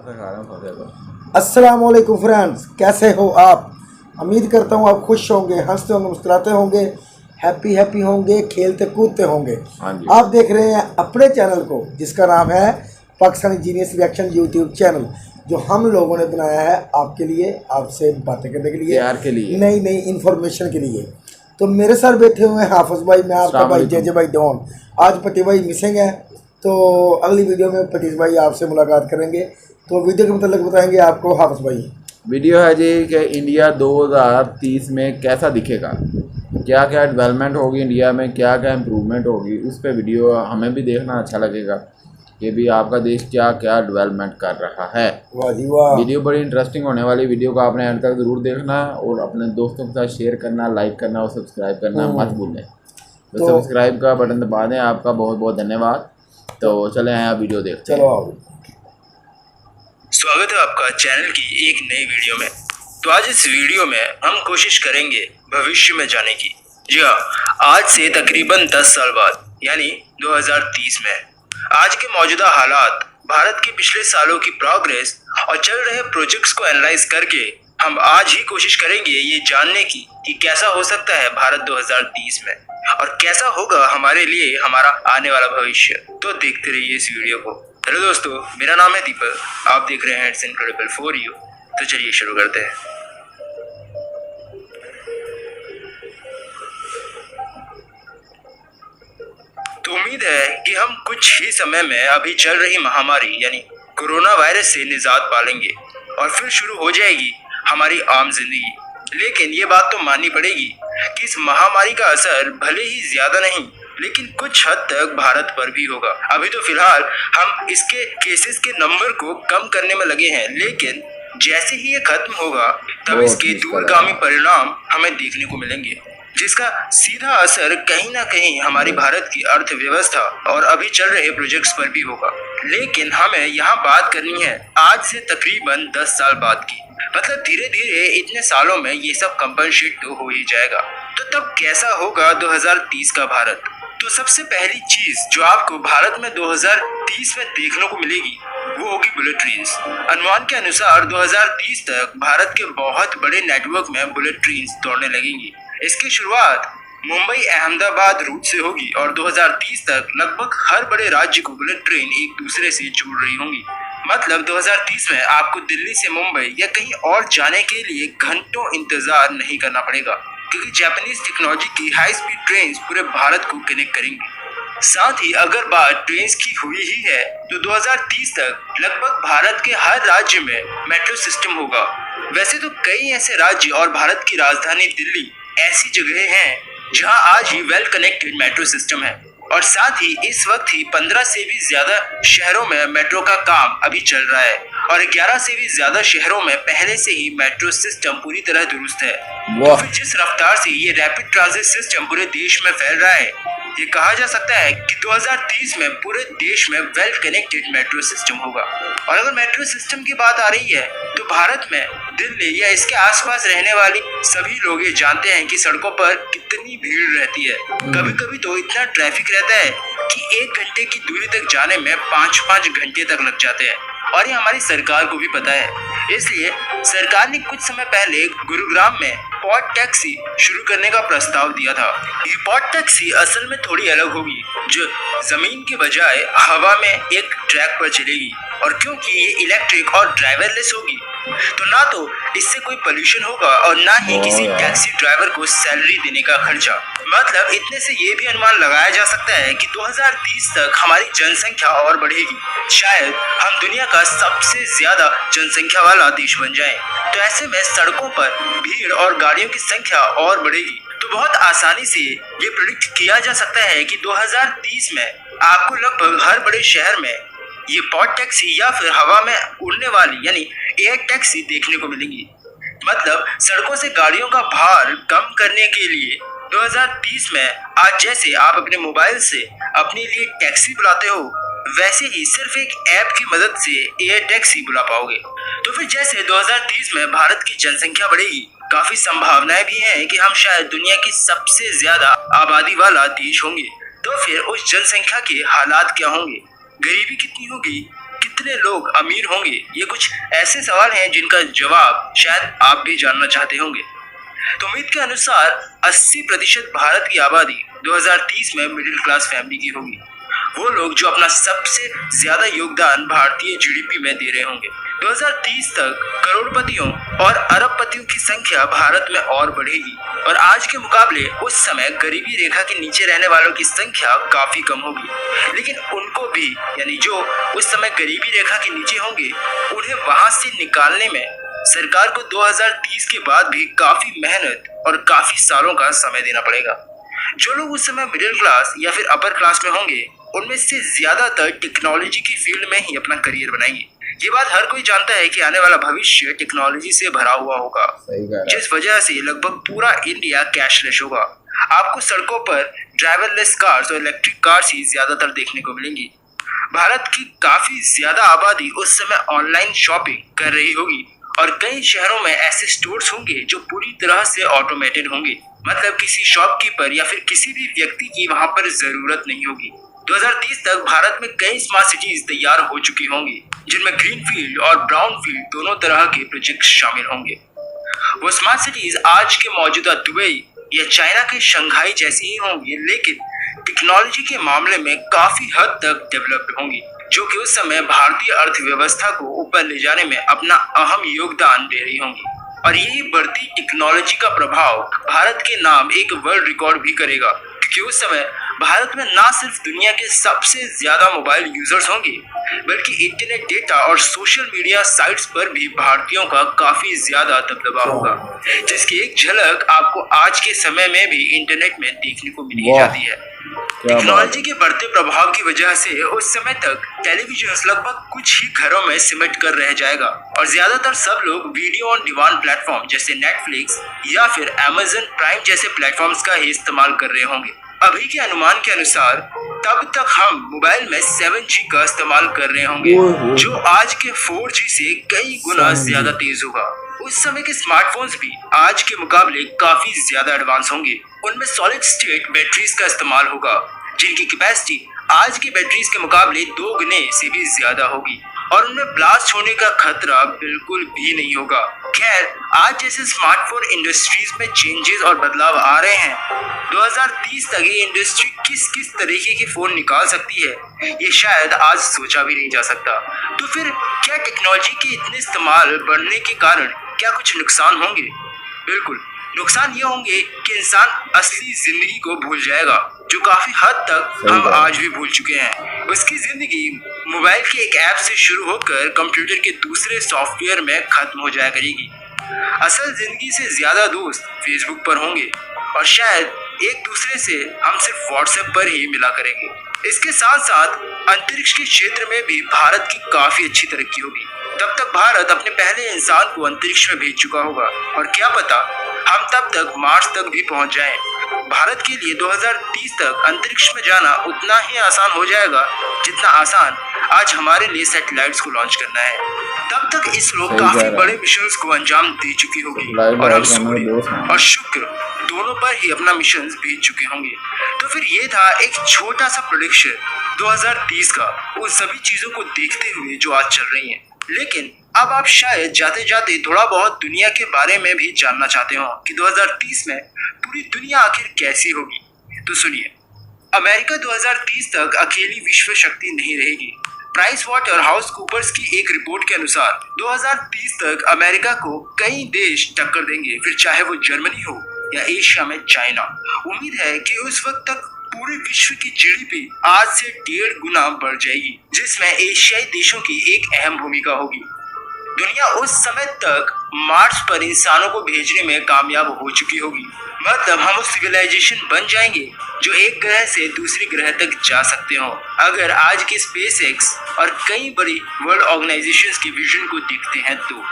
अस्सलामुअलैकुम फ्रेंड्स, कैसे हो आप। उम्मीद करता हूँ आप खुश होंगे, हंसते होंगे, मुस्कुराते होंगे, हैप्पी होंगे, खेलते कूदते होंगे। आप देख रहे हैं अपने चैनल को जिसका नाम है Pakistani genius reaction YouTube channel, जो हम लोगों ने बनाया है आपके लिए, आपसे बातें करने के लिए, नई इन्फॉर्मेशन के लिए। तो मेरे साथ बैठे हुए हैं हाफिज भाई, मैं आपका भाई जे भाई डॉन। आज पति भाई मिसिंग है, तो अगली वीडियो में पतीश भाई आपसे मुलाकात करेंगे। तो वीडियो के मतलब बताएंगे आपको हाफिज भाई। वीडियो है जी कि इंडिया 2030 में कैसा दिखेगा, क्या क्या डेवलपमेंट होगी इंडिया में, क्या क्या इम्प्रूवमेंट होगी, उस पर वीडियो हमें भी देखना अच्छा लगेगा कि भी आपका देश क्या क्या डेवलपमेंट कर रहा है। वाह जी वाह। वीडियो बड़ी इंटरेस्टिंग होने वाली, वीडियो को आपने एंड तक ज़रूर देखना और अपने दोस्तों के साथ शेयर करना, लाइक करना और सब्सक्राइब करना मत भूलें। तो सब्सक्राइब का बटन दबा दें। आपका बहुत बहुत धन्यवाद। तो चले हैं आप वीडियो देखते हैं। स्वागत है आपका चैनल की एक नई वीडियो में। तो आज इस वीडियो में हम कोशिश करेंगे भविष्य में जाने की। जी हाँ, आज से तकरीबन 10 साल बाद यानी 2030 में आज के मौजूदा हालात, भारत के पिछले सालों की प्रोग्रेस और चल रहे प्रोजेक्ट्स को एनालाइज करके हम आज ही कोशिश करेंगे ये जानने की कि कैसा हो सकता है भारत 2030 में और कैसा होगा हमारे लिए हमारा आने वाला भविष्य। तो देखते रहिए इस वीडियो को। हेलो दोस्तों, मेरा नाम है दीपक, आप देख रहे हैं इट्स इनक्रेडिबल फॉर यू। तो चलिए शुरू करते हैं। तो उम्मीद है कि हम कुछ ही समय में अभी चल रही महामारी यानी कोरोना वायरस से निजात पालेंगे और फिर शुरू हो जाएगी हमारी आम जिंदगी। लेकिन ये बात तो माननी पड़ेगी कि इस महामारी का असर भले ही ज्यादा नहीं लेकिन कुछ हद तक भारत पर भी होगा। अभी तो फिलहाल हम इसके केसेस के नंबर को कम करने में लगे हैं, लेकिन जैसे ही ये खत्म होगा तब इसके दूरगामी परिणाम हमें देखने को मिलेंगे, जिसका सीधा असर कहीं ना कहीं हमारी भारत की अर्थव्यवस्था और अभी चल रहे प्रोजेक्ट्स पर भी होगा। लेकिन हमें यहाँ बात करनी है आज से तकरीबन 10 साल बाद की। मतलब धीरे धीरे इतने सालों में ये सब कंपनसेट तो हो ही जाएगा। तो तब कैसा होगा 2030 का भारत। तो सबसे पहली चीज जो आपको भारत में 2030 में देखने को मिलेगी वो होगी बुलेट ट्रेन्स। अनुमान के अनुसार 2030 तक भारत के बहुत बड़े नेटवर्क में बुलेट ट्रेन्स दौड़ने लगेंगी। इसकी शुरुआत मुंबई अहमदाबाद रूट से होगी और 2030 तक लगभग हर बड़े राज्य को बुलेट ट्रेन एक दूसरे से जोड़ रही होंगी। मतलब 2030 में आपको दिल्ली से मुंबई या कहीं और जाने के लिए घंटों इंतजार नहीं करना पड़ेगा, क्योंकि जापानीज टेक्नोलॉजी की हाई स्पीड ट्रेन पूरे भारत को कनेक्ट करेंगी। साथ ही अगर बात ट्रेन की हुई ही है तो 2030 तक लगभग भारत के हर राज्य में मेट्रो सिस्टम होगा। वैसे तो कई ऐसे राज्य और भारत की राजधानी दिल्ली ऐसी जगह हैं जहां आज ही वेल कनेक्टेड मेट्रो सिस्टम है और साथ ही इस वक्त ही 15 से भी ज्यादा शहरों में मेट्रो का काम अभी चल रहा है और 11 से भी ज्यादा शहरों में पहले से ही मेट्रो सिस्टम पूरी तरह दुरुस्त है। तो फिर जिस रफ्तार से ये रैपिड ट्रांजिट सिस्टम पूरे देश में फैल रहा है, ये कहा जा सकता है कि 2030 में पूरे देश में वेल कनेक्टेड मेट्रो सिस्टम होगा। और अगर मेट्रो सिस्टम की बात आ रही है तो भारत में दिल्ली या इसके आसपास रहने वाली सभी लोग ये जानते हैं कि सड़कों पर कितनी भीड़ रहती है। कभी कभी तो इतना ट्रैफिक रहता है कि 1 घंटे की दूरी तक जाने में 5-5 घंटे तक लग जाते हैं और ये हमारी सरकार को भी पता है। इसलिए सरकार ने कुछ समय पहले गुरुग्राम में पॉड टैक्सी शुरू करने का प्रस्ताव दिया था। ये पॉड टैक्सी असल में थोड़ी अलग होगी, जो जमीन के बजाय हवा में एक ट्रैक पर चलेगी और क्योंकि ये इलेक्ट्रिक और ड्राइवरलेस होगी तो ना तो इससे कोई पोल्यूशन होगा और ना ही किसी टैक्सी ड्राइवर को सैलरी देने का खर्चा। मतलब इतने से ये भी अनुमान लगाया जा सकता है कि 2030 तक हमारी जनसंख्या और बढ़ेगी। शायद हम दुनिया का सबसे ज्यादा जनसंख्या वाला देश बन जाएं। तो ऐसे में सड़कों पर भीड़ और गाड़ियों की संख्या और बढ़ेगी। तो बहुत आसानी से ये प्रेडिक्ट किया जा सकता है कि 2030 में आपको लगभग हर बड़े शहर में ये पॉड टैक्सी या फिर हवा में उड़ने वाली यानी एयर टैक्सी देखने को मिलेंगी। मतलब सड़कों से गाड़ियों का भार कम करने के लिए 2030 में आज जैसे आप अपने मोबाइल से अपने लिए टैक्सी बुलाते हो, वैसे ही सिर्फ एक ऐप की मदद से एयर टैक्सी बुला पाओगे। तो फिर जैसे 2030 में भारत की जनसंख्या बढ़ेगी, काफी संभावनाएं भी हैं कि हम शायद दुनिया की सबसे ज्यादा आबादी वाला देश होंगे। तो फिर उस जनसंख्या के हालात क्या होंगे, गरीबी कितनी होगी, कितने लोग अमीर होंगे? ये कुछ ऐसे सवाल हैं जिनका जवाब शायद आप भी जानना चाहते होंगे। तो उम्मीद के अनुसार 80% भारत की आबादी 2030 में मिडिल क्लास फैमिली की होगी। वो लोग जो अपना सबसे ज्यादा योगदान भारतीय जीडीपी में दे रहे होंगे। 2030 तक करोड़पतियों और अरबपतियों की संख्या भारत में और बढ़ेगी और आज के मुकाबले उस समय गरीबी रेखा के नीचे रहने वालों की संख्या काफी कम होगी। लेकिन उनको भी यानी जो उस समय गरीबी रेखा के नीचे होंगे उन्हें वहां से निकालने में सरकार को 2030 के बाद भी काफी मेहनत और काफी सालों का समय देना पड़ेगा। जो लोग उस समय मिडिल क्लास या फिर अपर क्लास में होंगे उनमें से ज्यादातर टेक्नोलॉजी की फील्ड में ही अपना करियर बनाएंगे। ये बात हर कोई जानता है कि आने वाला भविष्य टेक्नोलॉजी से भरा हुआ होगा, जिस वजह से लगभग पूरा इंडिया कैशलेस होगा। आपको सड़कों पर ड्राइवरलेस कार्स और इलेक्ट्रिक कार्स ही ज्यादातर देखने को मिलेंगी। भारत की काफी ज्यादा आबादी उस समय ऑनलाइन शॉपिंग कर रही होगी और कई शहरों में ऐसे स्टोर्स होंगे जो पूरी तरह से ऑटोमेटेड होंगे, मतलब किसी शॉपकीपर या फिर किसी भी व्यक्ति की वहां पर जरूरत नहीं होगी। 2030 तक भारत में कई स्मार्ट सिटीज तैयार हो चुकी होंगी जिनमें ग्रीन फील्ड और ब्राउन फील्ड दोनों तरह के प्रोजेक्ट शामिल होंगे। वो स्मार्ट सिटीज आज के मौजूदा दुबई या चाइना के शंघाई जैसी ही होंगी, लेकिन टेक्नोलॉजी के मामले में काफी हद तक डेवलप्ड होंगी, जो कि उस समय भारतीय अर्थव्यवस्था को ऊपर ले जाने में अपना अहम योगदान दे रही होंगी। और यही बढ़ती टेक्नोलॉजी का प्रभाव भारत के नाम एक वर्ल्ड रिकॉर्ड भी करेगा, क्योंकि उस समय भारत में ना सिर्फ दुनिया के सबसे ज्यादा मोबाइल यूजर्स होंगे बल्कि इंटरनेट डेटा और सोशल मीडिया साइट्स पर भी भारतीयों का काफी ज्यादा दबदबा होगा, जिसकी एक झलक आपको आज के समय में भी इंटरनेट में देखने को मिल जाती है। टेक्नोलॉजी के बढ़ते प्रभाव की वजह से उस समय तक टेलीविजन लगभग कुछ ही घरों में सिमट कर रह जाएगा और ज्यादातर सब लोग वीडियो ऑन डिमांड प्लेटफॉर्म जैसे नेटफ्लिक्स या फिर अमेजन प्राइम जैसे प्लेटफॉर्म्स का ही इस्तेमाल कर रहे होंगे। अभी के अनुमान के अनुसार तब तक हम मोबाइल में 7G का इस्तेमाल कर रहे होंगे, जो आज के 4G से कई गुना ज्यादा तेज होगा। उस समय के स्मार्टफोन्स भी आज के मुकाबले काफी ज्यादा एडवांस होंगे। उनमें सॉलिड स्टेट बैटरीज का इस्तेमाल होगा, जिनकी कैपेसिटी आज की बैटरीज के मुकाबले 2 गुने से भी ज्यादा होगी और उनमें ब्लास्ट होने का खतरा बिल्कुल भी नहीं होगा। खैर, आज जैसे स्मार्टफोन इंडस्ट्रीज में चेंजेस और बदलाव आ रहे हैं, 2030 तक ये इंडस्ट्री किस किस तरीके के फोन निकाल सकती है ये शायद आज सोचा भी नहीं जा सकता। तो फिर क्या टेक्नोलॉजी के इतने इस्तेमाल बढ़ने के कारण क्या कुछ नुकसान होंगे? बिल्कुल, नुकसान ये होंगे कि इंसान असली जिंदगी को भूल जाएगा, जो काफी हद तक हम आज भी भूल चुके हैं। उसकी जिंदगी मोबाइल के एक ऐप से शुरू होकर कंप्यूटर के दूसरे सॉफ्टवेयर में खत्म हो जाया करेगी। असल जिंदगी से ज्यादा दोस्त फेसबुक पर होंगे और शायद एक दूसरे से हम सिर्फ व्हाट्सएप पर ही मिला करेंगे। इसके साथ साथ अंतरिक्ष के क्षेत्र में भी भारत की काफी अच्छी तरक्की होगी। तब तक भारत अपने पहले इंसान को अंतरिक्ष में भेज चुका होगा और क्या पता हम तब तक मार्स तक भी पहुंच जाएं। भारत के लिए 2030 तक अंतरिक्ष में जाना उतना ही आसान हो जाएगा जितना आसान आज हमारे लिए सैटेलाइट्स को लॉन्च करना है। तब तक इसरो काफी बड़े मिशंस को अंजाम दे चुकी होगी और हम सूर्य और शुक्र दोनों पर ही अपना मिशन भेज चुके होंगे। तो फिर ये था एक छोटा सा प्रेडिक्शन 2030 का, उन सभी चीजों को देखते हुए जो आज चल रही हैं। लेकिन अब आप शायद जाते जाते थोड़ा बहुत दुनिया के बारे में भी जानना चाहते हो कि 2030 में पूरी दुनिया आखिर कैसी होगी। तो सुनिए, अमेरिका 2030 तक अकेली विश्व शक्ति नहीं रहेगी। प्राइस वाटर हाउस कूपर्स की एक रिपोर्ट के अनुसार 2030 तक अमेरिका को कई देश टक्कर देंगे, फिर चाहे वो जर्मनी हो या एशिया में चाइना। उम्मीद है कि उस वक्त तक पूरे विश्व की जीडीपी आज से 1.5 गुना बढ़ जाएगी, जिसमें एशियाई देशों की एक अहम भूमिका होगी। दुनिया उस समय तक मार्स पर इंसानों को भेजने में कामयाब हो चुकी होगी, मतलब हम उस सिविलाइजेशन बन जाएंगे जो एक ग्रह से दूसरे ग्रह तक जा सकते हो। अगर आज के स्पेसएक्स और कई बड़ी वर्ल्ड ऑर्गेनाइजेशंस के विजन को देखते हैं तो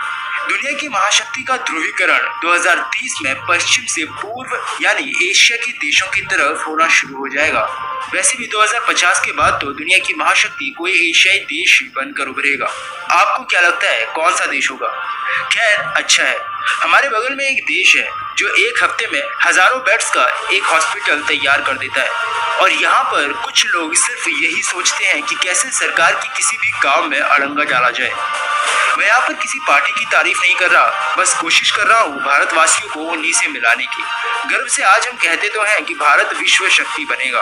दुनिया की महाशक्ति का ध्रुवीकरण 2030 में पश्चिम से पूर्व यानी एशिया के देशों की तरफ होना शुरू हो जाएगा। वैसे भी 2050 के बाद तो दुनिया की महाशक्ति कोई एशियाई देश ही बनकर उभरेगा। आपको क्या लगता है कौन सा देश होगा? खैर, अच्छा है, हमारे बगल में एक देश है जो एक हफ्ते में हजारों बेड्स का एक हॉस्पिटल तैयार कर देता है। और यहाँ पर कुछ लोग सिर्फ यही सोचते हैं कि कैसे सरकार की किसी भी काम में अड़ंगा डाला जाए। मैं यहाँ पर किसी पार्टी की तारीफ नहीं कर रहा, बस कोशिश कर रहा हूँ भारतवासियों को उन्हीं से मिलाने की। गर्व से आज हम कहते तो हैं कि भारत विश्व शक्ति बनेगा,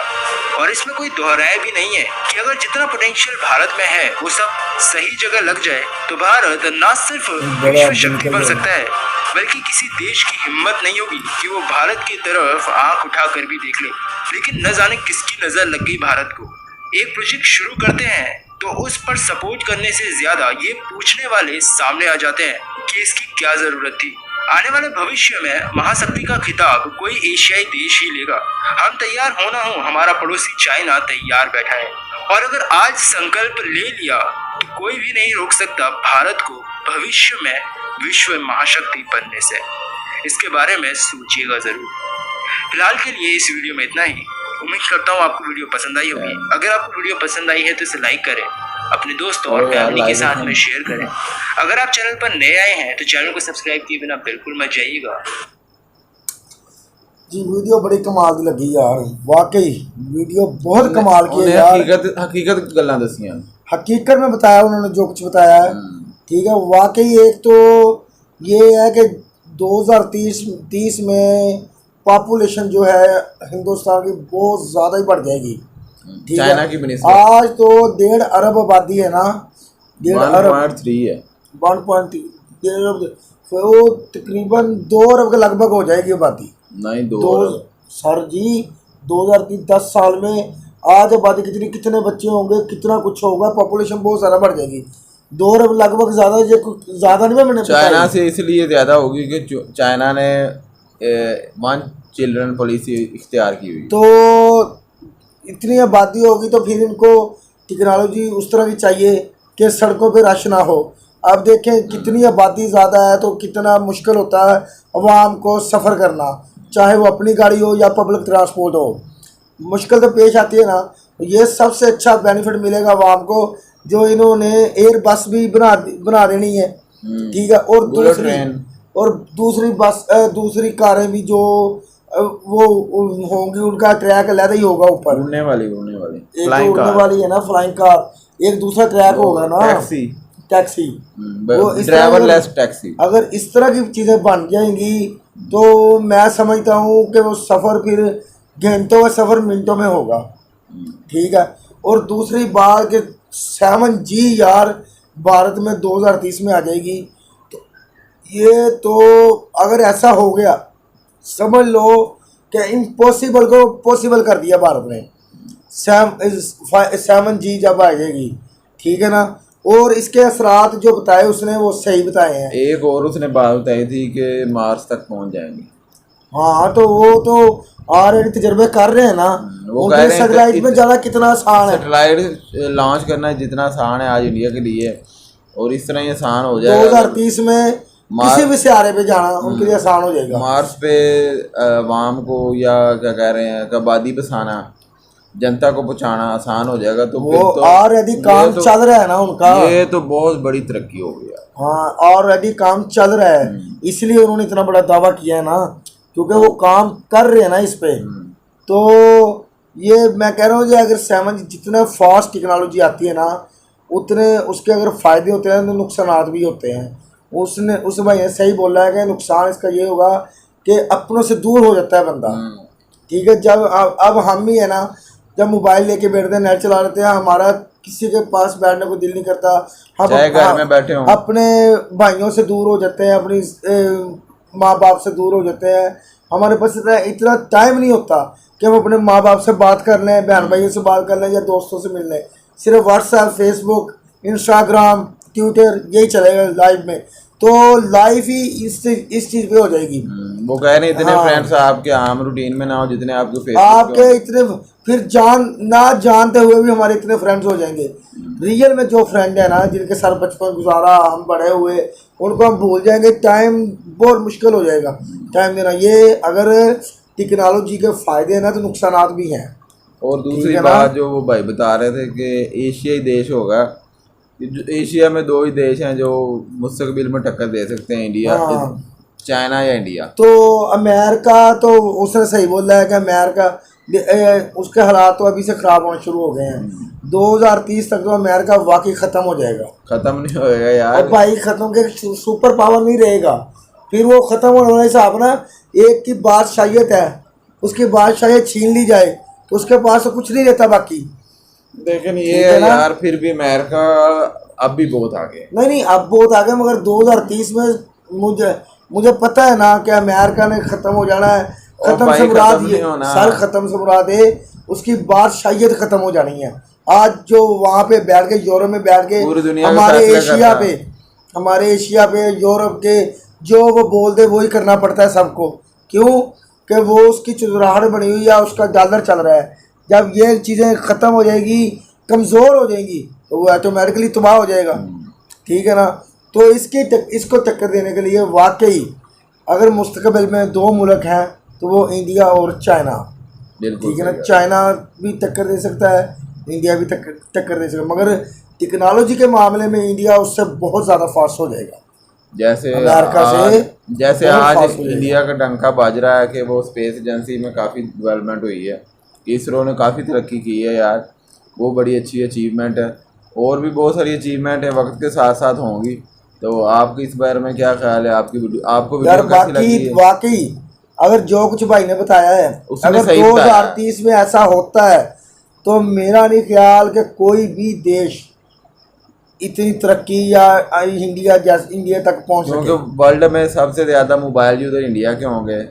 और इसमें कोई दोहराए भी नहीं है कि अगर जितना पोटेंशियल भारत में है वो सब सही जगह लग जाए तो भारत न सिर्फ विश्व शक्ति बन सकता है, बल्कि किसी देश की हिम्मत नहीं होगी कि वो भारत की तरफ आंख उठाकर भी देख ले। लेकिन न जाने किसकी नजर लग गई भारत को। एक प्रोजेक्ट शुरू करते हैं तो उस पर सपोर्ट करने से ज्यादा ये पूछने वाले सामने आ जाते हैं कि इसकी क्या जरूरत थी। आने वाले भविष्य में महाशक्ति का खिताब कोई एशियाई देश ही लेगा। हम तैयार हो ना हो, हमारा पड़ोसी चाइना तैयार बैठा है, और अगर आज संकल्प ले लिया तो कोई भी नहीं रोक सकता भारत को भविष्य में विश्व महाशक्ति बनने से। इसके बारे में सोचिएगा जरूर। फिलहाल के लिए इस वीडियो में इतना ही। उम्मीद करता हूँ आपको वीडियो पसंद आई होगी। अगर आपको वीडियो पसंद आई है तो इसे लाइक करें, अपने दोस्तों और फैमिली के साथ में शेयर करें। अगर आप चैनल पर नए आए हैं तो चैनल को सब्सक्राइब किए बिना बिल्कुल मत जाइएगा। जी वीडियो बड़ी कमाल की लगी यार, वाकई वीडियो बहुत कमाल की है यार। हकीकत गल्लां दसियां, हकीकत में बताया उन्होंने जो कुछ बताया है, ठीक है। वाकई एक तो ये है कि 2030 में पॉपुलेशन जो है हिंदुस्तान की बहुत ज़्यादा ही बढ़ जाएगी, ठीक है। चाइना की बनिस्बत आज तो 1.5 अरब आबादी है ना, 1.5 अरब 1.3 है, 1.3 अरब, फिर वो तकरीबन 2 अरब के लगभग हो जाएगी आबादी। नहीं 2 सर जी 2030 10 साल में आज आबादी कितने बच्चे होंगे, कितना कुछ होगा, पॉपुलेशन बहुत ज़्यादा बढ़ जाएगी। 2 अरब लगभग ज़्यादा नहीं, मैंने चाइना से इसलिए ज़्यादा होगी कि चाइना ने 1 चिल्ड्रन पॉलिसी इख्तियार की हुई। तो इतनी आबादी होगी तो फिर इनको टेक्नोलॉजी उस तरह की चाहिए कि सड़कों पे रश ना हो। अब देखें कितनी आबादी ज़्यादा है तो कितना मुश्किल होता है अवाम को सफ़र करना, चाहे वो अपनी गाड़ी हो या पब्लिक ट्रांसपोर्ट हो, मुश्किल तो पेश आती है ना। ये सबसे अच्छा बेनिफिट मिलेगा अवाम को जो इन्होंने एयर बस भी बना देनी है, ठीक है। और दूसरी कारें भी जो वो होंगी, उनका ट्रैक अलग ही होगा ऊपर, उड़ने वाली एक तो उड़ने वाली है ना फ्लाइंग कार, एक दूसरा ट्रैक होगा ना टैक्सी, वो ड्राइवरलेस टैक्सी। अगर इस तरह की चीज़ें बन जाएंगी तो मैं समझता हूँ कि वो सफ़र फिर घंटों का सफ़र मिनटों में होगा, ठीक है। और दूसरी बात कि 7G यार भारत में 2030 में आ जाएगी। तो ये तो अगर ऐसा हो गया समझ लो कि इम्पॉसिबल को पॉसिबल कर दिया भारत ने। 7G जब आ जाएगी, ठीक है ना। और इसके असरात जो बताए उसने वो सही बताए हैं। एक और उसने बात बताई थी कि मार्स तक पहुंच जाएंगे। हाँ तो वो तो ऑलरेडी तजर्बे कर रहे हैं ना, वो कह रहे हैं सैटेलाइट में जाना कितना आसान है। सैटेलाइट लॉन्च करना जितना आसान है आज इंडिया के लिए, और इस तरह ही आसान हो जाएगा 2030 में किसी भी सियारे पे जाना उनके लिए आसान हो जाएगा। मार्स पे अवाम को या क्या कह रहे हैं आबादी बसाना, जनता को पहुंचाना आसान हो जाएगा। तो वो ऑलरेडी काम चल रहा है ना उनका, ये तो बहुत बड़ी तरक्की हो गई। हाँ ऑलरेडी काम चल रहा है, इसलिए उन्होंने इतना बड़ा दावा किया है ना, क्योंकि वो काम कर रहे हैं ना इस पे। तो ये मैं कह रहा हूँ अगर 7G जितना फास्ट टेक्नोलॉजी आती है ना उतने उसके अगर फ़ायदे होते हैं तो नुकसान भी होते हैं। उस भाई ने सही बोला है कि नुकसान इसका ये होगा कि अपनों से दूर हो जाता है बंदा, ठीक है। जब अब हम ही है ना, जब मोबाइल लेके बैठते हैं, नेट चला लेते हैं, हमारा किसी के पास बैठने को दिल नहीं करता, हम घर में बैठे हों, अपने भाइयों से दूर हो जाते हैं, अपनी माँ बाप से दूर हो जाते हैं। हमारे पास इतना टाइम नहीं होता कि हम अपने माँ बाप से बात कर लें, बहन भाइयों से बात कर लें या दोस्तों से मिल लें। सिर्फ व्हाट्सएप, फेसबुक, इंस्टाग्राम, ट्विटर यही चलेगा लाइफ में। तो लाइफ ही इस चीज़ पे हो जाएगी। वो कह रहे हैं इतने फ्रेंड्स आपके आम रूटीन में ना हो जितने आपके फेसबुक आपके इतने, फिर ना जानते हुए भी हमारे इतने फ्रेंड्स हो जाएंगे। रियल में जो फ्रेंड है ना, जिनके साथ बचपन गुजारा, हम बड़े हुए, उनको हम भूल जाएंगे। टाइम बहुत मुश्किल हो जाएगा टाइम देना। ये अगर टेक्नोलॉजी के फ़ायदे हैं ना तो नुकसान भी हैं। और दूसरी बात जो वो भाई बता रहे थे कि एशियाई देश होगा, एशिया में 2 ही देश हैं जो मुस्तकबिल में टक्कर दे सकते हैं, इंडिया चाइना या इंडिया? तो अमेरिका तो उसने सही बोला है कि अमेरिका उसके हालात तो अभी से ख़राब होना शुरू हो गए हैं। 2030 तक तो अमेरिका वाकई ख़त्म हो जाएगा। ख़त्म नहीं होएगा यार। और भाई ख़त्म के सुपर पावर नहीं रहेगा, फिर वो ख़त्म होने वाला हिसाब ना, एक की बादशाहियत है, उसकी बादशाहियत छीन ली जाए तो उसके पास तो कुछ नहीं रहता बाकी। लेकिन ये है यार, फिर भी अमेरिका अब भी बहुत आगे। नहीं अब बहुत आगे, मगर 2030 में मुझे पता है ना कि अमेरिका ने ख़त्म हो जाना है। ख़त्म से मुराद ये सर, ख़त्म से मुराद है उसकी बादशाहियत ख़त्म हो जानी है। आज जो वहाँ पे बैठ के यूरोप में बैठ के हमारे एशिया पे यूरोप के जो वो बोल दे वही करना पड़ता है सबको। क्यों कि वो उसकी चुराहट बनी हुई है, उसका डॉलर चल रहा है। जब ये चीज़ें ख़त्म हो जाएगी, कमज़ोर हो जाएंगी, तो वो ऑटोमेटिकली तबाह हो जाएगा। ठीक है ना। तो इसको टक्कर देने के लिए वाकई अगर मुस्तकबिल में दो मुल्क हैं तो वो इंडिया और चाइना। ठीक है ना। चाइना भी टक्कर दे सकता है, इंडिया भी टक्कर दे सकता है, मगर टेक्नोलॉजी के मामले में इंडिया उससे बहुत ज़्यादा फास्ट हो जाएगा जैसे अमेरिका से। जैसे आज इंडिया का डंका बज रहा है कि वो स्पेस एजेंसी में काफ़ी डेवलपमेंट हुई है, इसरो ने काफ़ी तरक्की की है यार, वो बड़ी अच्छी अचीवमेंट है। और भी बहुत सारी अचीवमेंट है वक्त के साथ साथ होंगी। तो आपकी इस बारे में क्या ख्याल है? आपको वीडियो कैसी लगी है? वाकई अगर जो कुछ भाई ने बताया है, अगर 2030 में ऐसा होता है तो मेरा नहीं ख्याल कि कोई भी देश इतनी तरक्की या इंडिया तक पहुंच सके। क्योंकि वर्ल्ड में सबसे ज़्यादा मोबाइल यूज़र इंडिया के होंगे।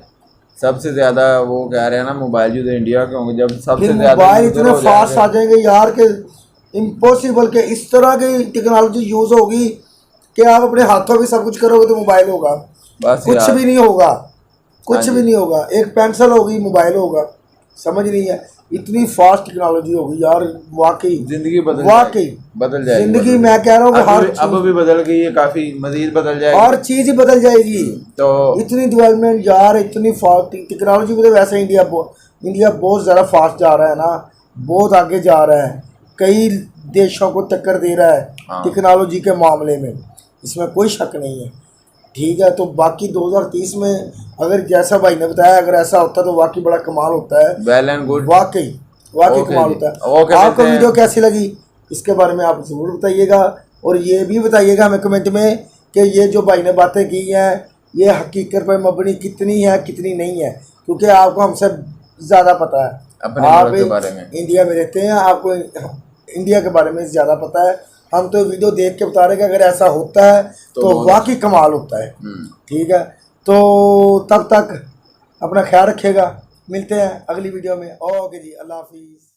सबसे ज़्यादा वो कह रहे हैं ना, मोबाइल यूज़र इंडिया के होंगे। जब सबसे ज़्यादा मोबाइल इतने फास्ट आ जाएंगे यार कि इम्पॉसिबल के इस तरह की टेक्नोलॉजी यूज़ होगी कि आप अपने हाथों में सब कुछ करोगे तो मोबाइल होगा। बस कुछ भी नहीं होगा, कुछ भी नहीं होगा। एक पेंसिल होगी, मोबाइल होगा। समझ नहीं है, इतनी फास्ट टेक्नोलॉजी होगी यार, वाकई जिंदगी बदल जाएगी। जिंदगी मैं कह रहा हूँ कि अब भी बदल गई है, काफ़ी मजीद बदल जाएगी, हर चीज़ ही बदल जाएगी। तो इतनी डेवलपमेंट यार, इतनी फास्ट टेक्नोलॉजी में तो वैसे इंडिया बहुत ज़्यादा फास्ट जा रहा है ना, बहुत आगे जा रहा है, कई देशों को टक्कर दे रहा है टेक्नोलॉजी के मामले में, इसमें कोई शक नहीं है। ठीक है। तो बाकी 2030 में अगर जैसा भाई ने बताया, अगर ऐसा होता तो वाकई बड़ा कमाल होता है। वेल एंड गुड, वाकई कमाल होता है। आपको वीडियो कैसी लगी इसके बारे में आप ज़रूर बताइएगा, और ये भी बताइएगा हमें कमेंट में कि ये जो भाई ने बातें की हैं ये हकीकत पर मबनी कितनी है कितनी नहीं है, क्योंकि आपको हमसे ज़्यादा पता है। आप इंडिया में रहते हैं, आपको इंडिया के बारे में ज़्यादा पता है। हम तो वीडियो देख के बता रहे हैं कि अगर ऐसा होता है तो वाकई कमाल होता है। ठीक है। तो तब तक अपना ख्याल रखिएगा, मिलते हैं अगली वीडियो में। ओके जी, अल्लाह हाफिज़।